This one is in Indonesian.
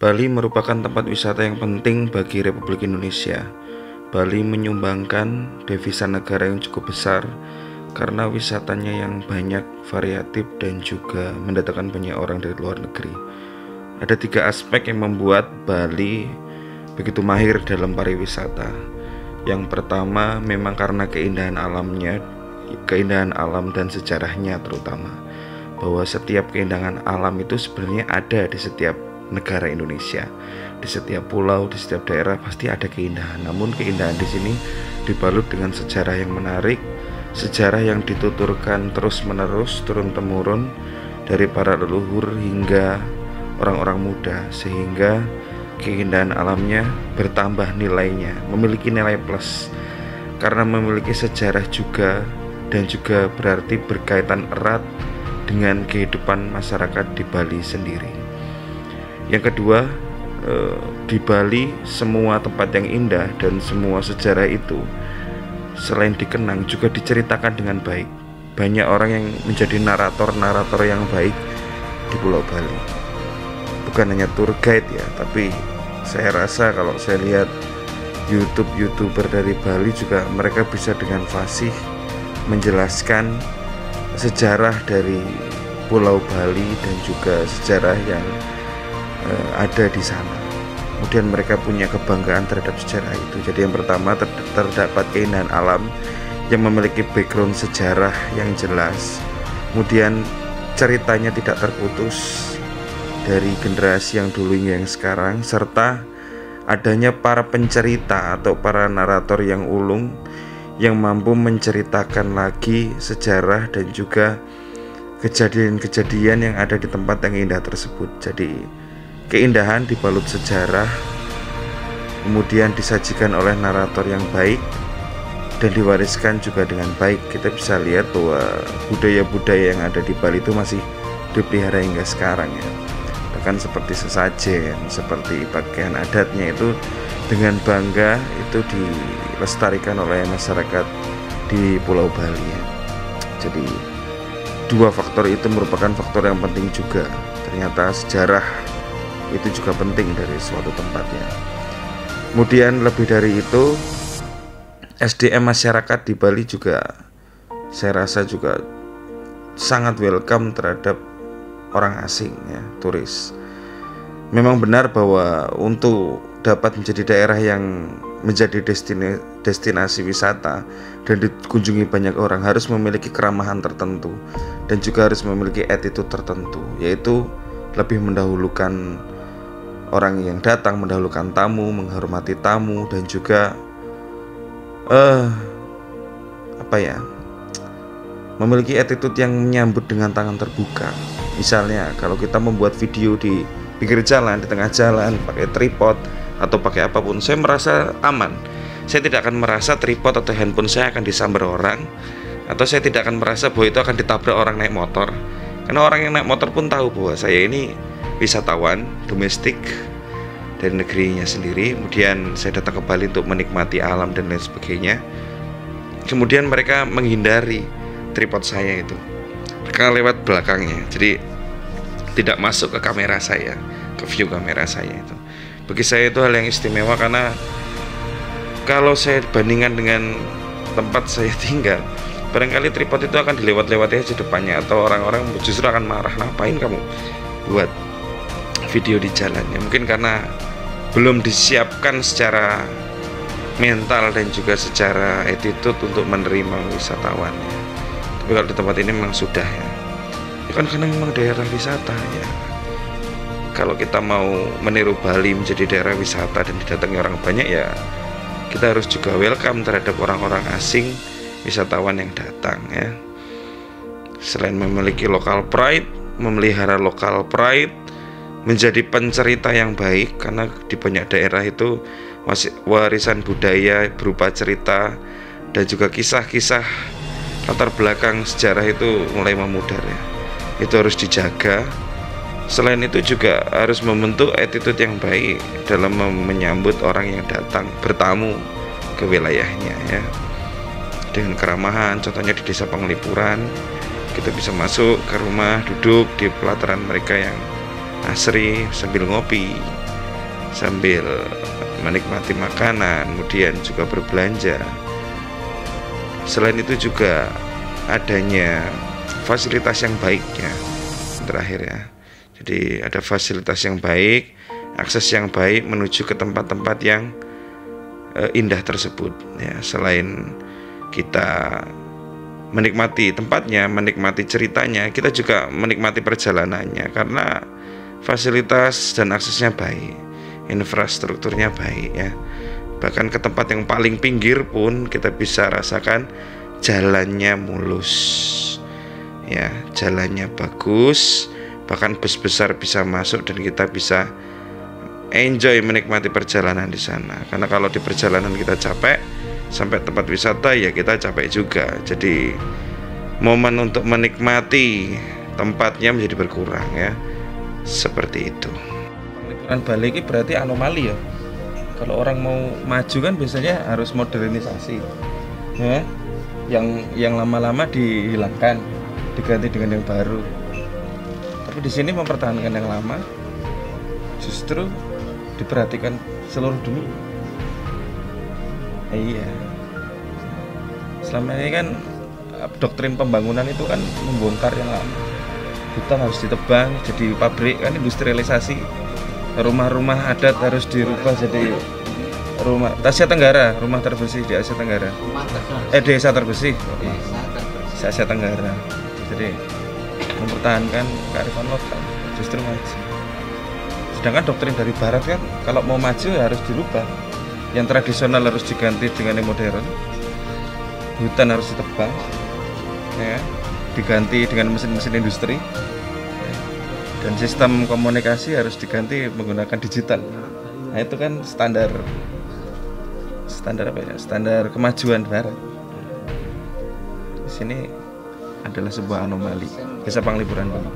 Bali merupakan tempat wisata yang penting bagi Republik Indonesia. Bali menyumbangkan devisa negara yang cukup besar karena wisatanya yang banyak, variatif, dan juga mendatangkan banyak orang dari luar negeri. Ada 3 aspek yang membuat Bali begitu mahir dalam pariwisata. Yang pertama memang karena keindahan alamnya, keindahan alam dan sejarahnya terutama. Bahwa setiap keindahan alam itu sebenarnya ada di setiap negara Indonesia. Di setiap pulau, di setiap daerah pasti ada keindahan. Namun keindahan di sini dibalut dengan sejarah yang menarik, sejarah yang dituturkan terus-menerus, turun-temurun dari para leluhur hingga orang-orang muda, sehingga keindahan alamnya bertambah nilainya, memiliki nilai plus karena memiliki sejarah juga, dan juga berarti berkaitan erat dengan kehidupan masyarakat di Bali sendiri. Yang kedua, di Bali semua tempat yang indah dan semua sejarah itu selain dikenang juga diceritakan dengan baik. Banyak orang yang menjadi narator-narator yang baik di Pulau Bali. Bukan hanya tour guide ya, tapi saya rasa kalau saya lihat YouTuber dari Bali juga mereka bisa dengan fasih menjelaskan sejarah dari Pulau Bali dan juga sejarah yang ada di sana. Kemudian mereka punya kebanggaan terhadap sejarah itu. Jadi yang pertama terdapat keindahan alam yang memiliki background sejarah yang jelas. Kemudian ceritanya tidak terputus dari generasi yang dulu hingga yang sekarang, serta adanya para pencerita atau para narator yang ulung yang mampu menceritakan lagi sejarah dan juga kejadian-kejadian yang ada di tempat yang indah tersebut. Jadi keindahan dibalut sejarah, kemudian disajikan oleh narator yang baik dan diwariskan juga dengan baik. Kita bisa lihat bahwa budaya-budaya yang ada di Bali itu masih dipelihara hingga sekarang ya. Bahkan seperti sesajen, seperti pakaian adatnya itu dengan bangga itu dilestarikan oleh masyarakat di Pulau Bali ya. Jadi 2 faktor itu merupakan faktor yang penting juga. Ternyata sejarah itu juga penting dari suatu tempat ya. Kemudian lebih dari itu, SDM masyarakat di Bali juga saya rasa juga sangat welcome terhadap orang asing ya, turis. Memang benar bahwa untuk dapat menjadi daerah yang menjadi destinasi wisata dan dikunjungi banyak orang harus memiliki keramahan tertentu dan juga harus memiliki attitude tertentu, yaitu lebih mendahulukan orang yang datang, mendahulukan tamu, menghormati tamu, dan juga memiliki attitude yang menyambut dengan tangan terbuka. Misalnya kalau kita membuat video di pinggir jalan, di tengah jalan, pakai tripod atau pakai apapun, saya merasa aman. Saya tidak akan merasa tripod atau handphone saya akan disambar orang, atau saya tidak akan merasa bahwa itu akan ditabrak orang naik motor. Karena orang yang naik motor pun tahu bahwa saya ini wisatawan domestik dari negerinya sendiri. Kemudian saya datang ke Bali untuk menikmati alam dan lain sebagainya. Kemudian mereka menghindari tripod saya itu, mereka lewat belakangnya, jadi tidak masuk ke kamera saya, ke view kamera saya itu. Bagi saya itu hal yang istimewa karena kalau saya bandingkan dengan tempat saya tinggal, barangkali tripod itu akan dilewat-lewati aja depannya, atau orang-orang justru akan marah, ngapain kamu buat video di jalannya. Mungkin karena belum disiapkan secara mental dan juga secara attitude untuk menerima wisatawan ya. Tapi kalau di tempat ini memang sudah ya. Ya kan karena memang daerah wisata ya. Kalau kita mau meniru Bali menjadi daerah wisata dan didatangi orang banyak ya, kita harus juga welcome terhadap orang-orang asing, wisatawan yang datang ya. Selain memiliki local pride, memelihara local pride, menjadi pencerita yang baik, karena di banyak daerah itu masih warisan budaya berupa cerita dan juga kisah-kisah latar belakang sejarah itu mulai memudar ya. Itu harus dijaga. Selain itu juga harus membentuk attitude yang baik dalam menyambut orang yang datang bertamu ke wilayahnya ya. Dengan keramahan, contohnya di Desa Penglipuran, kita bisa masuk ke rumah, duduk di pelataran mereka yang asri sambil ngopi, sambil menikmati makanan, kemudian juga berbelanja. Selain itu juga adanya fasilitas yang baik ya, terakhir ya. Jadi ada fasilitas yang baik, akses yang baik menuju ke tempat-tempat yang indah tersebut ya. Selain kita menikmati tempatnya, menikmati ceritanya, kita juga menikmati perjalanannya karena fasilitas dan aksesnya baik, infrastrukturnya baik ya. Bahkan ke tempat yang paling pinggir pun kita bisa rasakan jalannya mulus ya, jalannya bagus, bahkan bus besar bisa masuk dan kita bisa enjoy menikmati perjalanan di sana. Karena kalau di perjalanan kita capek, sampai tempat wisata ya kita capek juga. Jadi momen untuk menikmati tempatnya menjadi berkurang ya. Seperti itu. Liburan Bali ini berarti anomali ya. Kalau orang mau maju kan biasanya harus modernisasi ya. Yang lama-lama dihilangkan, diganti dengan yang baru. Tapi di sini mempertahankan yang lama, justru diperhatikan seluruh dunia. Iya. Selama ini kan doktrin pembangunan itu kan membongkar yang lama. Hutan harus ditebang jadi pabrik, kan industrialisasi. Rumah-rumah adat harus dirubah jadi rumah Asia Tenggara, rumah terbersih di Asia Tenggara. Desa terbersih di Asia Tenggara. Jadi mempertahankan kearifan lokal justru maju. Sedangkan doktrin dari barat kan kalau mau maju ya harus dirubah. Yang tradisional harus diganti dengan yang modern. Hutan harus ditebang ya, diganti dengan mesin-mesin industri ya. Dan sistem komunikasi harus diganti menggunakan digital. Nah itu kan standar apa ya, standar kemajuan barat. Di sini adalah sebuah anomali Desa Panglipuran Bali.